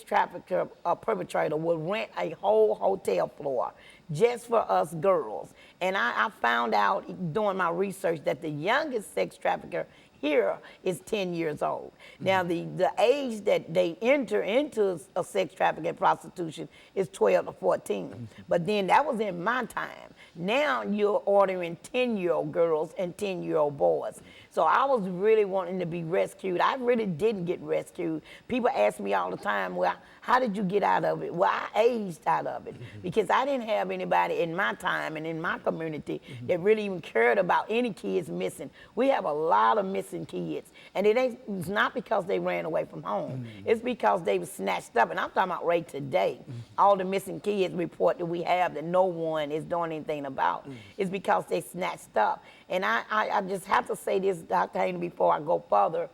trafficker perpetrator would rent a whole hotel floor just for us girls. And I found out doing my research that the youngest sex trafficker here is 10 years old. Now, the age that they enter into a sex trafficking prostitution is 12 to 14. But then that was in my time. Now you're ordering 10-year-old girls and 10-year-old boys. So I was really wanting to be rescued. I really didn't get rescued. People ask me all the time, well, how did you get out of it? Well, I aged out of it because I didn't have anybody in my time and in my community that really even cared about any kids missing. We have a lot of missing kids, and it's not because they ran away from home. It's because they were snatched up, and I'm talking about right today. All the missing kids report that we have that no one is doing anything about. It's because they snatched up. And I just have to say this, Dr. Haney, before I go further.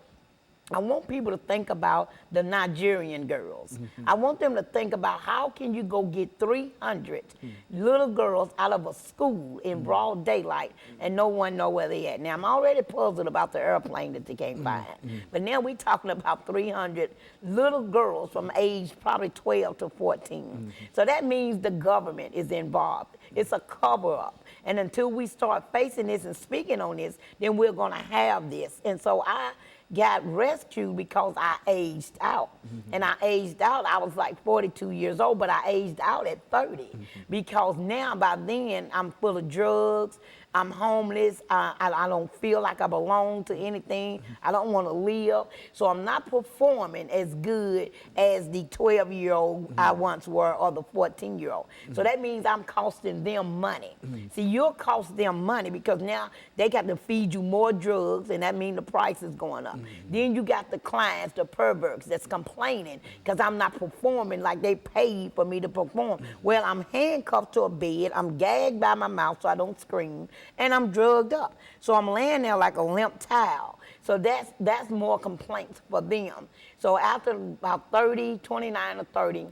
I want people to think about the Nigerian girls. I want them to think about how can you go get 300 little girls out of a school in broad daylight and no one know where they at. Now, I'm already puzzled about the airplane that they can't find. But now we're talking about 300 little girls from age probably 12 to 14. So that means the government is involved. It's a cover-up. And until we start facing this and speaking on this, then we're going to have this. And so I got rescued because I aged out. And I aged out, I was like 42 years old, but I aged out at 30 because now by then I'm full of drugs, I'm homeless, I don't feel like I belong to anything, I don't want to live, so I'm not performing as good as the 12-year-old I once were or the 14-year-old. So that means I'm costing them money. See, you'll cost them money because now they got to feed you more drugs, and that means the price is going up. Then you got the clients, the perverts that's complaining because I'm not performing like they paid for me to perform. Well, I'm handcuffed to a bed, I'm gagged by my mouth so I don't scream, and I'm drugged up. So I'm laying there like a limp towel. So that's more complaints for them. So after about 29 or 30,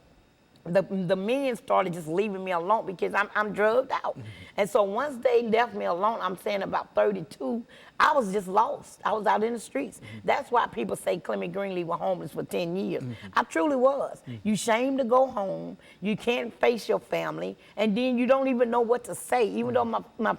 the men started just leaving me alone because I'm drugged out. And so once they left me alone, I'm saying about 32, I was just lost. I was out in the streets. That's why people say Clement Greenlee was homeless for 10 years. I truly was. You ashamed to go home, you can't face your family, and then you don't even know what to say. Even though my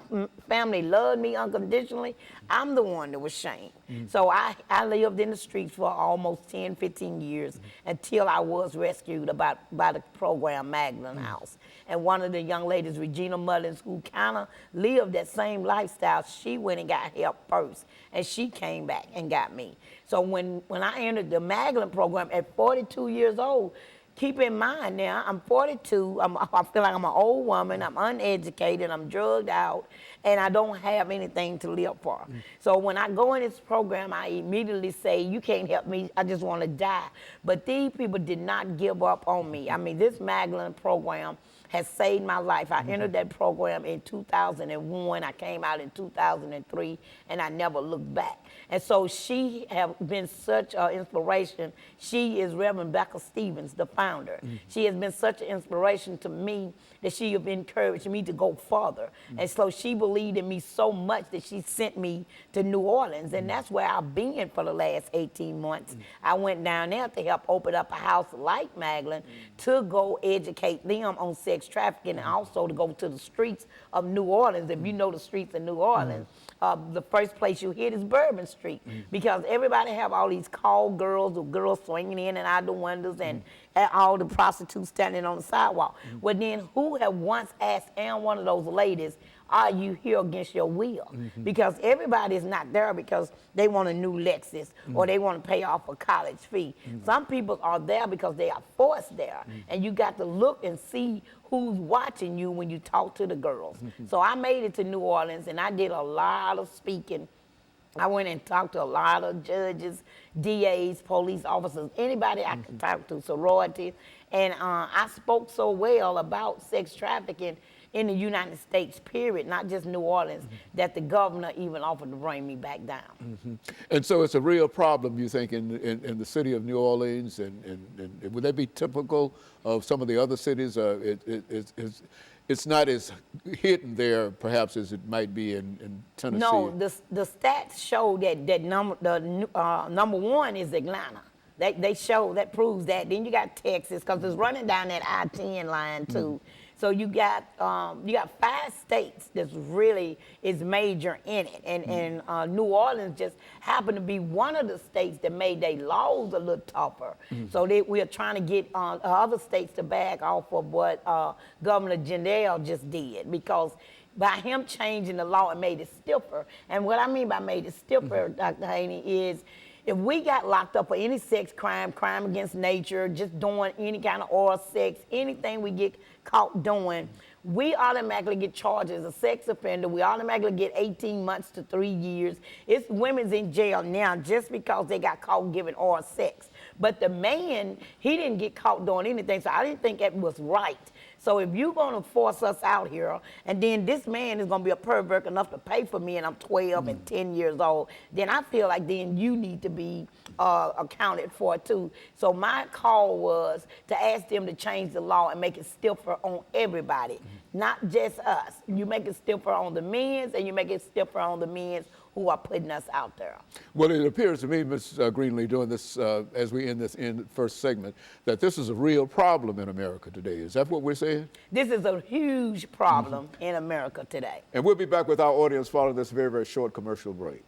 family loved me unconditionally, I'm the one that was shamed. So I lived in the streets for almost 10, 15 years until I was rescued by the program Magdalene House. And one of the young ladies, Regina Mullins, who kind of lived that same lifestyle, she went and got help first, and she came back and got me. So when I entered the Magdalene program at 42 years old, keep in mind now, I'm 42, I feel like I'm an old woman, I'm uneducated, I'm drugged out, and I don't have anything to live for. So when I go in this program, I immediately say, you can't help me, I just want to die. But these people did not give up on me. I mean, this Magdalene program has saved my life. I entered that program in 2001, I came out in 2003, and I never looked back. And so she has been such an inspiration. She is Reverend Becca Stevens, the founder. She has been such an inspiration to me that she has encouraged me to go further. And so she believed in me so much that she sent me to New Orleans, and that's where I've been for the last 18 months. I went down there to help open up a house like Magdalene to go educate them on sex trafficking and also to go to the streets of New Orleans. If you know the streets of New Orleans, the first place you hit is Bourbon Street because everybody have all these call girls or girls swinging in and out the windows and all the prostitutes standing on the sidewalk. Well, then who have once asked one of those ladies, are you here against your will? Because everybody is not there because they want a new Lexus or they want to pay off a college fee. Some people are there because they are forced there. And you got to look and see who's watching you when you talk to the girls. So I made it to New Orleans and I did a lot of speaking. I went and talked to a lot of judges, DAs, police officers, anybody I could talk to, sororities. And I spoke so well about sex trafficking in the United States, period, not just New Orleans, that the governor even offered to bring me back down. And so it's a real problem, you think, in the city of New Orleans, and would that be typical of some of the other cities? It's not as hidden there, perhaps, as it might be in Tennessee. No, the stats show that number one is Atlanta. They show that proves that. Then you got Texas, because it's running down that I-10 line too. So you got 5 states that's really is major in it, and New Orleans just happened to be one of the states that made their laws a little tougher. So we are trying to get other states to back off of what Governor Jindal just did, because by him changing the law, it made it stiffer. And what I mean by made it stiffer, Dr. Haney, is if we got locked up for any sex crime, crime against nature, just doing any kind of oral sex, anything we get caught doing, we automatically get charged as a sex offender. We automatically get 18 months to 3 years. It's women's in jail now just because they got caught giving oral sex. But the man, he didn't get caught doing anything, so I didn't think that was right. So if you're going to force us out here, and then this man is going to be a pervert enough to pay for me, and I'm 12 and 10 years old, then I feel like then you need to be accounted for too. So my call was to ask them to change the law and make it stiffer on everybody, not just us. You make it stiffer on the men's, and you make it stiffer on the men's who are putting us out there. Well, it appears to me, Ms. Greenlee, doing this as we end this first segment, that this is a real problem in America today. Is that what we're saying? This is a huge problem in America today. And we'll be back with our audience following this very, very short commercial break.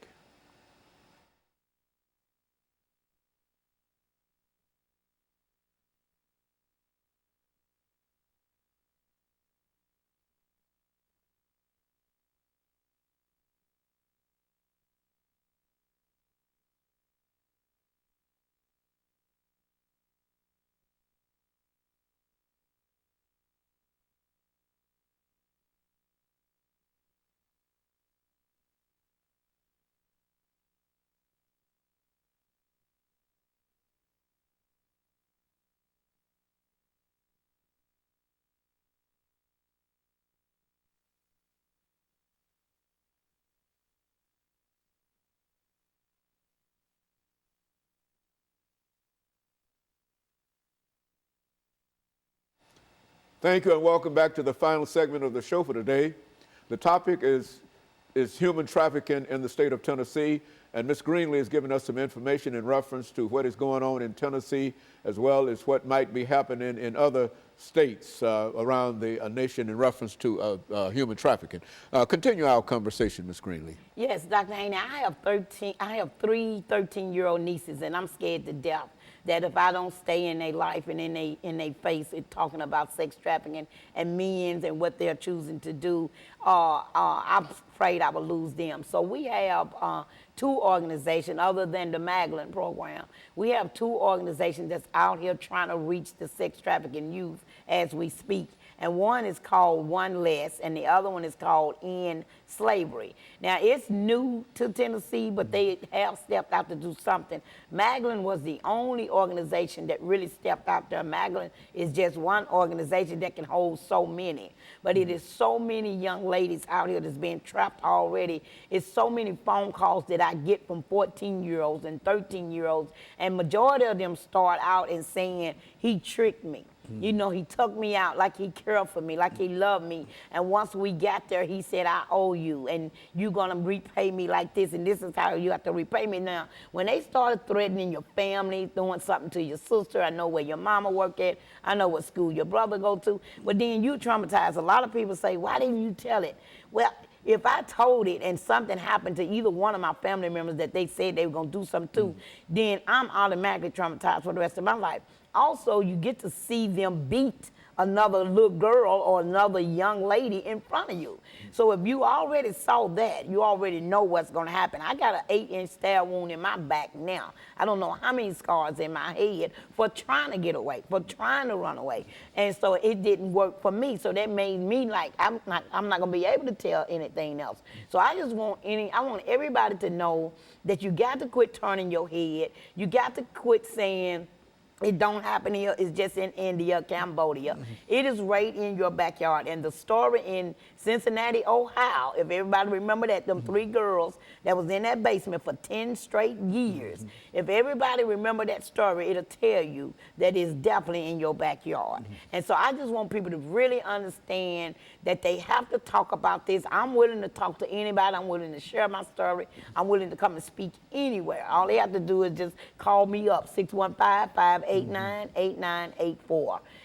Thank you, and welcome back to the final segment of the show for today. The topic is human trafficking in the state of Tennessee, and Ms. Greenlee has given us some information in reference to what is going on in Tennessee, as well as what might be happening in other states around the nation in reference to human trafficking. Continue our conversation, Ms. Greenlee. Yes, Dr. Haney, I have 3 13-year-old nieces, and I'm scared to death that if I don't stay in their life and in their face it talking about sex trafficking and men's and what they're choosing to do, I'm afraid I will lose them. So we have 2 organizations other than the Magdalene program. We have 2 organizations that's out here trying to reach the sex trafficking youth as we speak. And one is called One Less, and the other one is called End Slavery. Now, it's new to Tennessee, but they have stepped out to do something. Magdalene was the only organization that really stepped out there. Magdalene is just one organization that can hold so many. But it is so many young ladies out here that's being trapped already. It's so many phone calls that I get from 14-year-olds and 13-year-olds, and majority of them start out and saying, he tricked me. You know, he took me out like he cared for me, like he loved me. And once we got there, he said, I owe you, and you're going to repay me like this, and this is how you have to repay me. Now, when they started threatening your family, doing something to your sister, I know where your mama work at, I know what school your brother go to, but then you traumatized. A lot of people say, why didn't you tell it? Well, if I told it and something happened to either one of my family members that they said they were going to do something to, then I'm automatically traumatized for the rest of my life. Also, you get to see them beat another little girl or another young lady in front of you. So if you already saw that, you already know what's going to happen. I got an 8-inch stab wound in my back now. I don't know how many scars in my head for trying to get away, for trying to run away. And so it didn't work for me. So that made me like, I'm not going to be able to tell anything else. So I just want I want everybody to know that you got to quit turning your head. You got to quit saying, It don't happen here. It's just in India, Cambodia. It is right in your backyard. And the story in Cincinnati, Ohio, if everybody remember that, them 3 girls that was in that basement for 10 straight years. If everybody remember that story, it'll tell you that it's definitely in your backyard. And so I just want people to really understand that they have to talk about this. I'm willing to talk to anybody. I'm willing to share my story. I'm willing to come and speak anywhere. All they have to do is just call me up, 615-589-8984.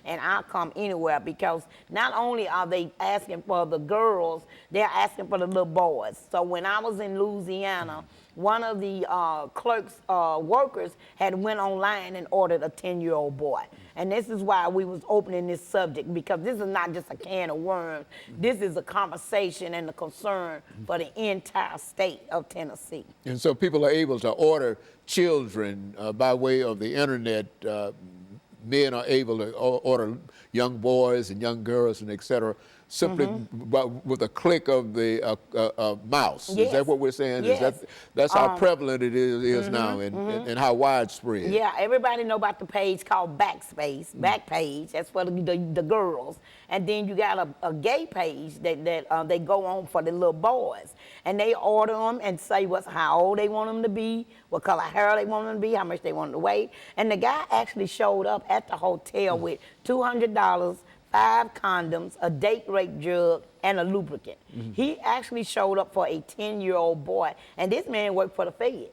And I'll come anywhere, because not only are they asking for the girls, they're asking for the little boys. So when I was in Louisiana, one of the clerks, workers had went online and ordered a 10-year-old boy. And this is why we was opening this subject, because this is not just a can of worms. This is a conversation and a concern for the entire state of Tennessee. And so people are able to order children by way of the internet. Men are able to order young boys and young girls and et cetera, simply with a click of the mouse. Yes. Is that what we're saying? Yes. That's how prevalent it is now, and how widespread. Yeah, everybody know about the page called Backspace, Backpage. That's for the girls. And then you got a gay page that they go on for the little boys. And they order them and say how old they want them to be, what color hair they want them to be, how much they want them to weigh. And the guy actually showed up at the hotel with $200, 5 condoms, a date rape drug, and a lubricant. He actually showed up for a 10-year-old boy, and this man worked for the feds.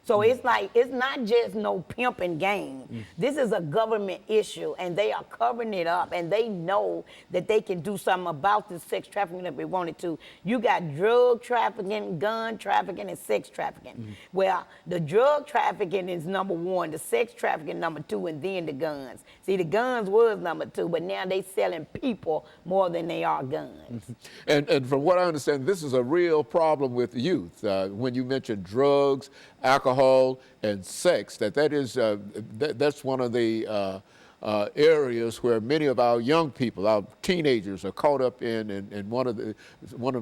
So it's like, it's not just no pimping game. This is a government issue, and they are covering it up, and they know that they can do something about this sex trafficking if they wanted to. You got drug trafficking, gun trafficking, and sex trafficking. Well, the drug trafficking is number 1, the sex trafficking number 2, and then the guns. See, the guns was number 2, but now they selling people more than they are guns. And from what I understand, this is a real problem with youth. When you mention drugs, alcohol, and sex, that's one of the areas where many of our young people, our teenagers, are caught up in one of the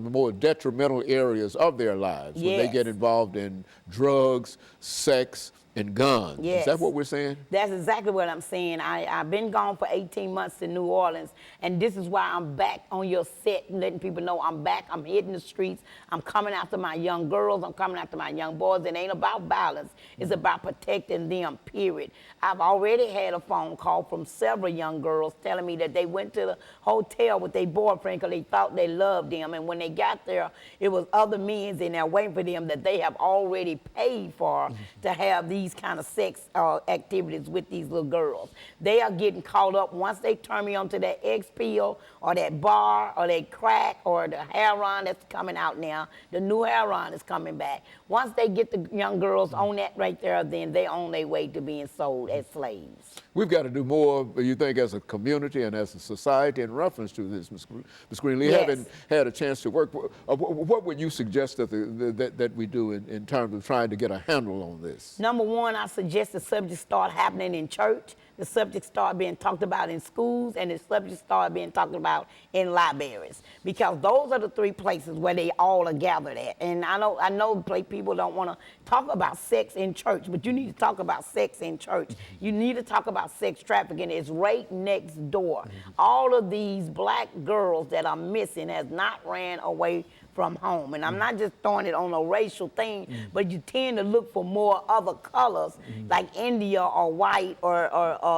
more detrimental areas of their lives. Yes. When they get involved in drugs, sex, and guns. Yes. Is that what we're saying? That's exactly what I'm saying. I've been gone for 18 months to New Orleans, and this is why I'm back on your set and letting people know I'm back. I'm hitting the streets. I'm coming after my young girls. I'm coming after my young boys. It ain't about violence. It's about protecting them, period. I've already had a phone call from several young girls telling me that they went to the hotel with their boyfriend because they thought they loved them, and when they got there, it was other men in there waiting for them that they have already paid for to have these kind of sex activities with these little girls. They are getting caught up once they turn me onto that X pill or that bar or that crack or the heroin that's coming out now. The new heroin is coming back. Once they get the young girls on that right there, then they on their way to being sold as slaves. We've got to do more, you think, as a community and as a society in reference to this, Ms. Greenlee. Yes. Having had a chance to work, what would you suggest that we do in terms of trying to get a handle on this? Number 1, I suggest the subject start happening in church. The subject start being talked about in schools, and the subject start being talked about in libraries, because those are the 3 places where they all are gathered at. And I know people don't want to talk about sex in church, but you need to talk about sex in church. You need to talk about sex trafficking. It's right next door. All of these black girls that are missing has not ran away from home. And I'm not just throwing it on a racial thing, but you tend to look for more other colors, like India or white or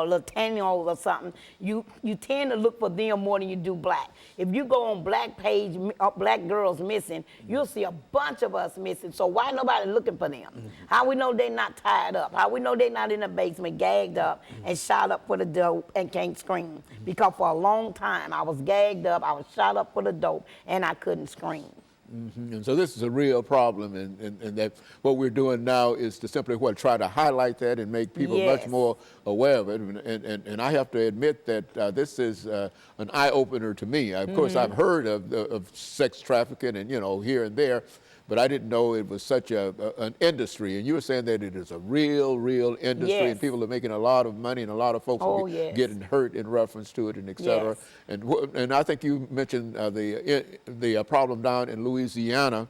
Latino or something. You tend to look for them more than you do black. If you go on black page, black girls missing, you'll see a bunch of us missing. So why nobody looking for them? How we know they're not tied up? How we know they're not in the basement gagged up and shot up for the dope and can't scream? Because for a long time I was gagged up, I was shot up for the dope, and I couldn't scream. And so this is a real problem, and that what we're doing now is to simply try to highlight that and make people much more aware of it. And I have to admit that this is an eye opener to me. Of course, I've heard of sex trafficking and here and there, but I didn't know it was such an industry. And you were saying that it is a real industry, Yes. and people are making a lot of money, and a lot of folks Oh, are yes. getting hurt in reference to it, and et cetera. Yes. And I think you mentioned the problem down in Louisiana,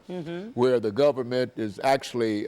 where the government is actually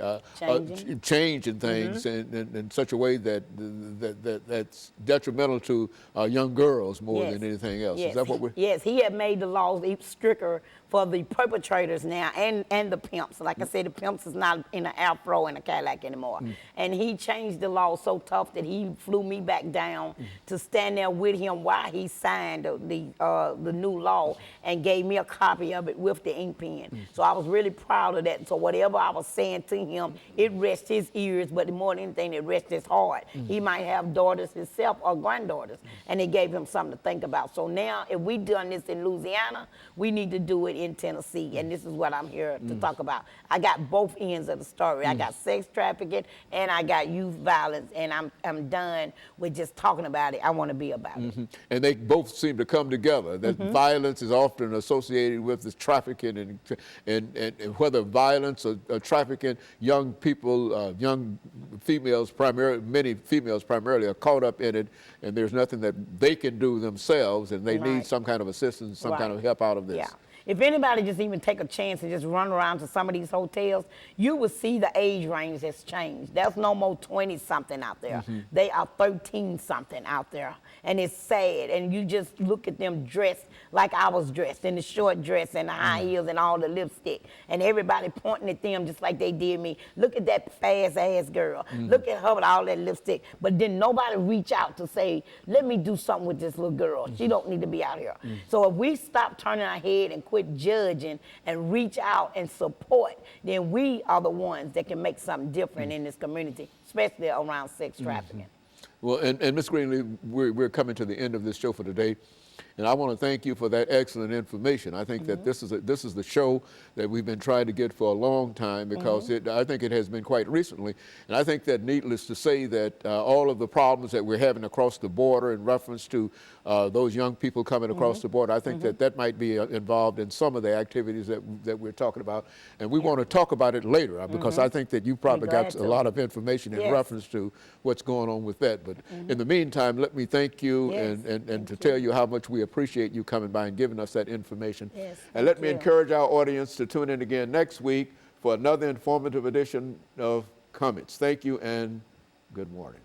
changing things in such a way that's detrimental to young girls more than anything else. Yes. Is that what we're? Yes, he had made the laws even stricter for the perpetrators now and the pimps. Like I said, the pimps is not in an afro and a Cadillac anymore. And he changed the law so tough that he flew me back down to stand there with him while he signed the new law and gave me a copy of it with the ink pen. So I was really proud of that. So whatever I was saying to him, it rests his ears, but more than anything, it rests his heart. He might have daughters himself or granddaughters, and it gave him something to think about. So now, if we done this in Louisiana, we need to do it in Tennessee, and this is what I'm here to talk about. I got both ends of the story. I got sex trafficking and I got youth violence, and I'm done with just talking about it. I want to be about it. And they both seem to come together. That violence is often associated with this trafficking, and whether violence or trafficking, young people, young females primarily, many females primarily are caught up in it, and there's nothing that they can do themselves, and they need some kind of assistance, some kind of help out of this. Yeah. If anybody just even take a chance and just run around to some of these hotels, you will see the age range has changed. There's no more 20-something out there. They are 13-something out there. And it's sad. And you just look at them dressed like I was dressed, in the short dress and the high heels and all the lipstick. And everybody pointing at them just like they did me. Look at that fast-ass girl. Look at her with all that lipstick. But then nobody reach out to say, let me do something with this little girl. She don't need to be out here. So if we stop turning our head and quit judging and reach out and support, then we are the ones that can make something different in this community, especially around sex trafficking. Well, and Ms. Greenlee, we're coming to the end of this show for today. And I want to thank you for that excellent information. I think that this is the show that we've been trying to get for a long time, because I think it has been quite recently. And I think that, needless to say, that all of the problems that we're having across the border in reference to those young people coming across the border, I think that might be involved in some of the activities that we're talking about. And we want to talk about it later, because I think that you probably got a lot of information in reference to what's going on with that. But in the meantime, let me thank you and to tell you how much we appreciate you coming by and giving us that information. And let me encourage our audience to tune in again next week for another informative edition of Comments. Thank you and good morning.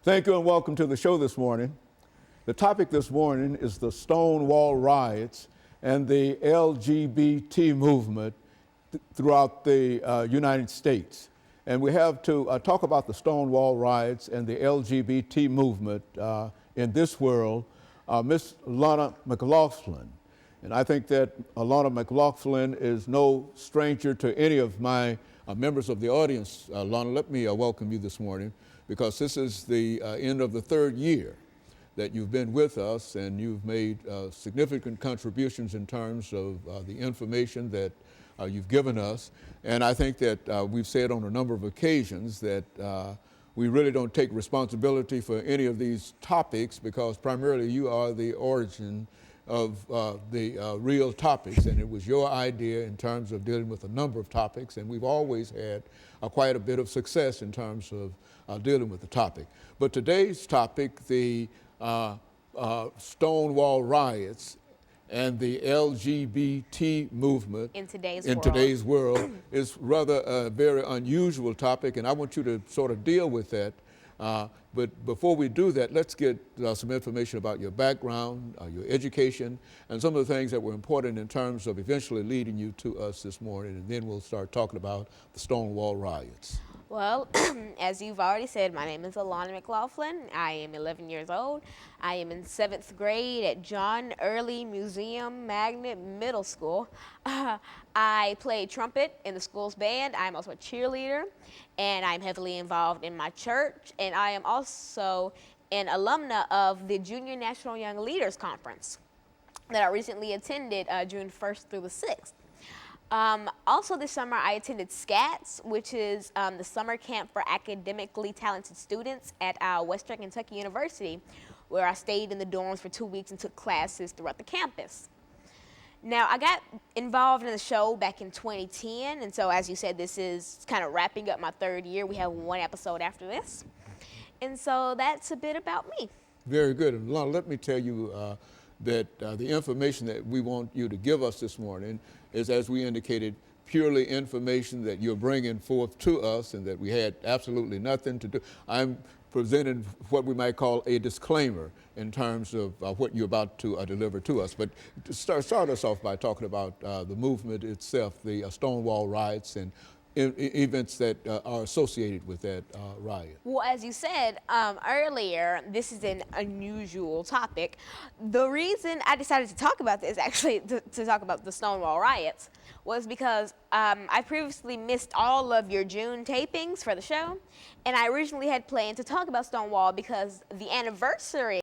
Thank you and welcome to the show this morning. The topic this morning is the Stonewall riots and the LGBT movement throughout the United States. And we have to talk about the Stonewall riots and the LGBT movement in this world, Miss Lana McLaughlin. And I think that Lana McLaughlin is no stranger to any of my members of the audience. Lana, let me welcome you this morning, because this is the end of the third year that you've been with us, and you've made significant contributions in terms of the information that you've given us. And I think that we've said on a number of occasions that we really don't take responsibility for any of these topics, because primarily you are the origin of the real topics, and it was your idea in terms of dealing with a number of topics, and we've always had quite a bit of success in terms of dealing with the topic. But today's topic, the Stonewall riots and the LGBT movement in today's world is rather a very unusual topic, and I want you to sort of deal with that. But before we do that, let's get some information about your background, your education, and some of the things that were important in terms of eventually leading you to us this morning, and then we'll start talking about the Stonewall riots. Well, as you've already said, my name is Alana McLaughlin. I am 11 years old. I am in 7th grade at John Early Museum Magnet Middle School. I play trumpet in the school's band. I'm also a cheerleader, and I'm heavily involved in my church. And I am also an alumna of the Junior National Young Leaders Conference that I recently attended June 1st through the 6th. Also this summer, I attended SCATS, which is the summer camp for academically talented students at Western Kentucky University, where I stayed in the dorms for 2 weeks and took classes throughout the campus. Now, I got involved in the show back in 2010, and so as you said, this is kind of wrapping up my third year. We have one episode after this. And so that's a bit about me. Very good. And Lana, let me tell you that the information that we want you to give us this morning is, as we indicated, purely information that you're bringing forth to us and that we had absolutely nothing to do. I'm presenting what we might call a disclaimer in terms of what you're about to deliver to us. But to start us off by talking about the movement itself, the Stonewall riots and events that are associated with that riot. Well, as you said earlier, this is an unusual topic. The reason I decided to talk about this, actually, to talk about the Stonewall riots, was because I previously missed all of your June tapings for the show, and I originally had planned to talk about Stonewall because the anniversary